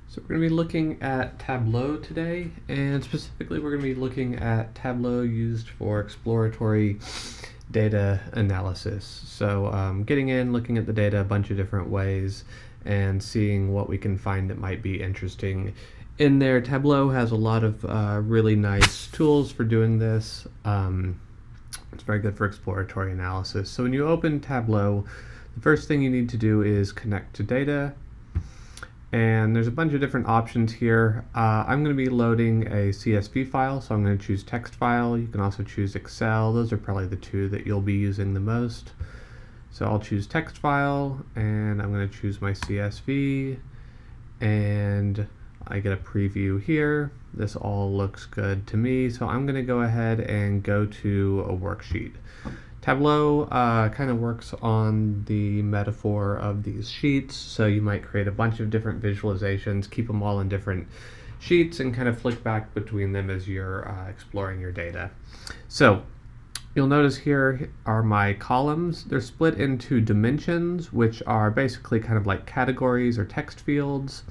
So we're going to be looking at Tableau today, and specifically we're going to be looking at Tableau used for exploratory data analysis. So getting in, looking at the data a bunch of different ways, and seeing what we can find that might be interesting in there. Tableau has a lot of really nice tools for doing this. It's very good for exploratory analysis. So when you open Tableau, the first thing you need to do is connect to data. And there's a bunch of different options here. I'm going to be loading a CSV file, so I'm going to choose text file. You can also choose Excel. Those are probably the two that you'll be using the most. So I'll choose text file, and I'm going to choose my CSV, and I get a preview here. This all looks good to me, so I'm going to go ahead and go to a worksheet. Tableau kind of works on the metaphor of these sheets, so you might create a bunch of different visualizations, keep them all in different sheets, and kind of flick back between them as you're exploring your data. So you'll notice here are my columns. They're split into dimensions, which are basically kind of like categories or text fields,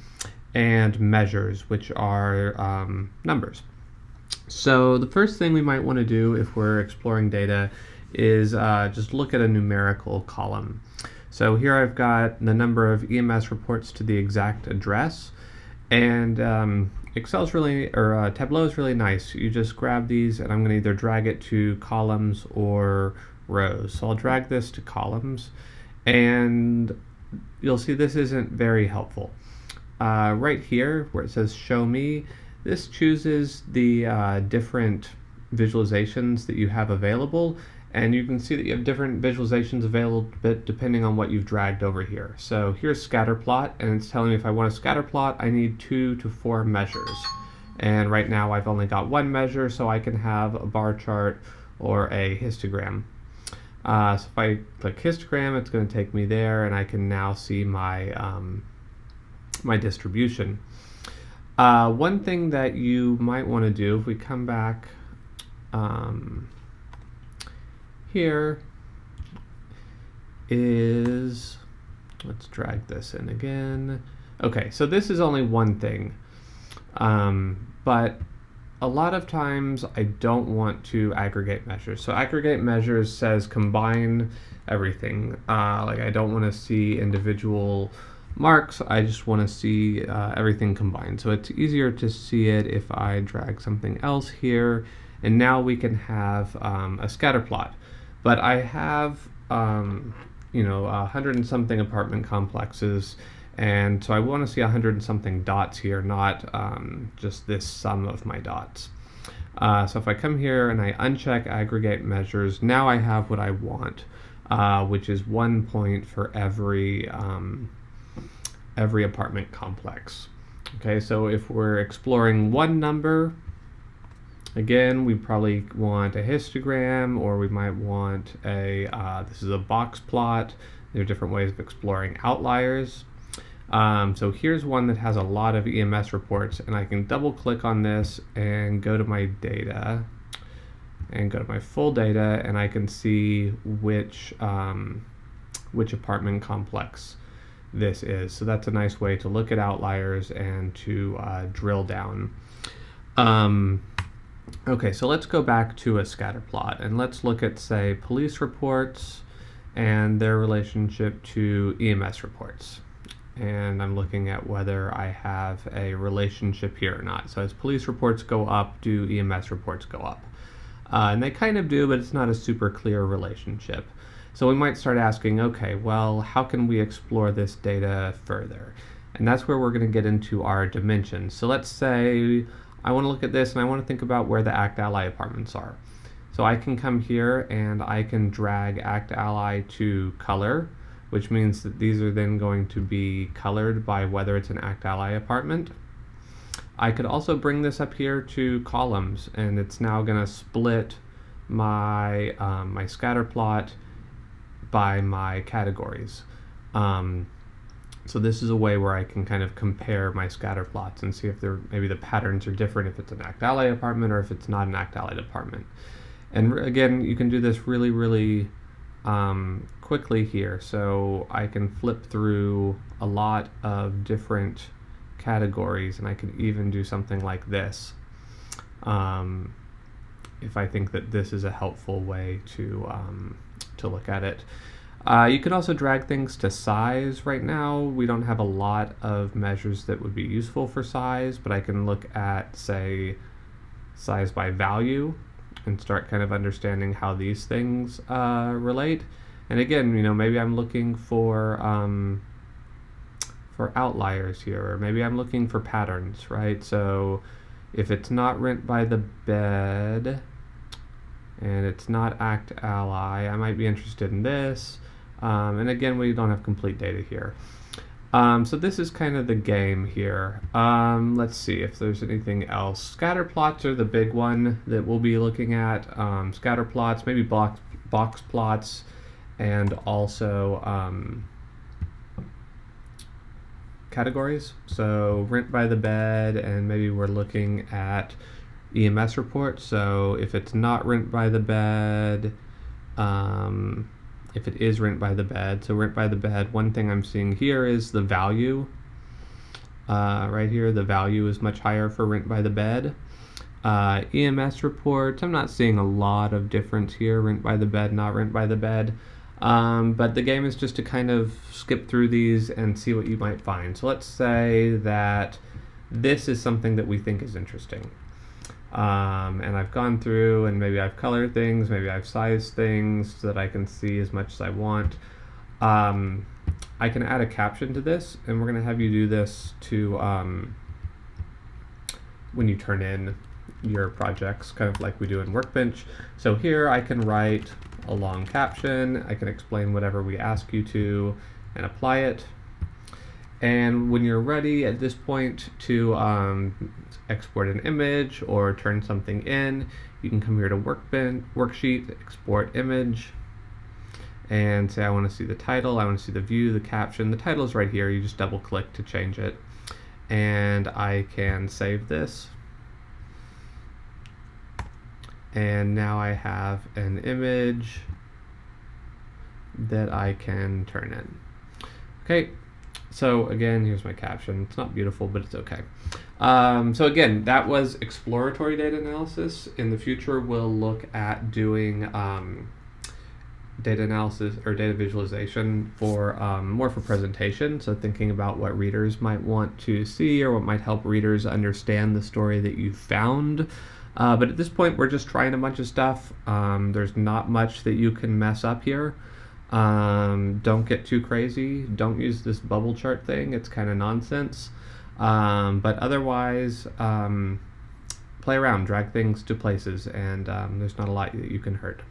and measures, which are numbers. So the first thing we might want to do if we're exploring data is just look at a numerical column. So here I've got the number of EMS reports to the exact address, and Tableau is really nice. You just grab these, and I'm going to either drag it to columns or rows. So I'll drag this to columns, and you'll see this isn't very helpful. Right here where it says show me, this chooses the different visualizations that you have available, and you can see that you have different visualizations available depending on what you've dragged over here. So here's scatter plot, and it's telling me if I want a scatter plot, I need 2 to 4 measures. And right now I've only got 1 measure, so I can have a bar chart or a histogram. So if I click histogram, it's going to take me there, and I can now see my my distribution. One thing that you might want to do, if we come back here, is, let's drag this in again. Okay, so this is only one thing, but a lot of times I don't want to aggregate measures. So aggregate measures says combine everything. Like I don't want to see individual marks, I just want to see everything combined. So it's easier to see it if I drag something else here, and now we can have a scatter plot. But I have 100 and something apartment complexes, and so I want to see 100 and something dots here, not just this sum of my dots. So if I come here and I uncheck aggregate measures, now I have what I want, which is 1 point for every apartment complex. Okay, so if we're exploring one number, again, we probably want a histogram, or we might want this is a box plot. There are different ways of exploring outliers. So here's one that has a lot of EMS reports, and I can double click on this and go to my data, and go to my full data, and I can see which apartment complex this is. So that's a nice way to look at outliers and to drill down. Okay, so let's go back to a scatter plot, and let's look at, say, police reports and their relationship to EMS reports. And I'm looking at whether I have a relationship here or not. So as police reports go up, do EMS reports go up? And they kind of do, but it's not a super clear relationship. So we might start asking, okay, well, how can we explore this data further? And that's where we're going to get into our dimensions. So let's say I want to look at this and I want to think about where the Act Ally apartments are. So I can come here and I can drag Act Ally to color, which means that these are then going to be colored by whether it's an Act Ally apartment. I could also bring this up here to columns, and it's now going to split my my scatter plot by my categories. So this is a way where I can kind of compare my scatter plots and see if maybe the patterns are different if it's an Act Ally apartment or if it's not an Act Ally apartment. And again, you can do this really, really quickly here. So I can flip through a lot of different categories, and I could even do something like this if I think that this is a helpful way to look at it. You could also drag things to size. Right now we don't have a lot of measures that would be useful for size, but I can look at, say, size by value and start kind of understanding how these things relate. And again, maybe I'm looking for outliers here, or maybe I'm looking for patterns, right? So if it's not rent by the bed and it's not act ally, I might be interested in this. And again, we don't have complete data here. So this is kind of the game here. Let's see if there's anything else. Scatter plots are the big one that we'll be looking at. Scatter plots, maybe box plots, and also categories. So rent by the bed, and maybe we're looking at EMS reports. So if it's not rent by the bed, if it is rent by the bed, so rent by the bed, one thing I'm seeing here is the value. Right here, the value is much higher for rent by the bed. EMS reports, I'm not seeing a lot of difference here, rent by the bed, not rent by the bed. But the game is just to kind of skip through these and see what you might find. So let's say that this is something that we think is interesting. And I've gone through and maybe I've colored things, maybe I've sized things so that I can see as much as I want. I can add a caption to this, and we're going to have you do this to when you turn in your projects, kind of like we do in Workbench. So here I can write a long caption, I can explain whatever we ask you to and apply it. And when you're ready at this point to export an image or turn something in, you can come here to Worksheet, Export Image, and say I want to see the title, I want to see the view, the caption. The title is right here, you just double click to change it. And I can save this. And now I have an image that I can turn in. Okay. So again, here's my caption. It's not beautiful, but it's okay. So again, that was exploratory data analysis. In the future, we'll look at doing data analysis or data visualization for more for presentation. So thinking about what readers might want to see or what might help readers understand the story that you found. But at this point, we're just trying a bunch of stuff. There's not much that you can mess up here. Don't get too crazy. Don't use this bubble chart thing. It's kind of nonsense. But otherwise, play around, drag things to places, and there's not a lot that you can hurt.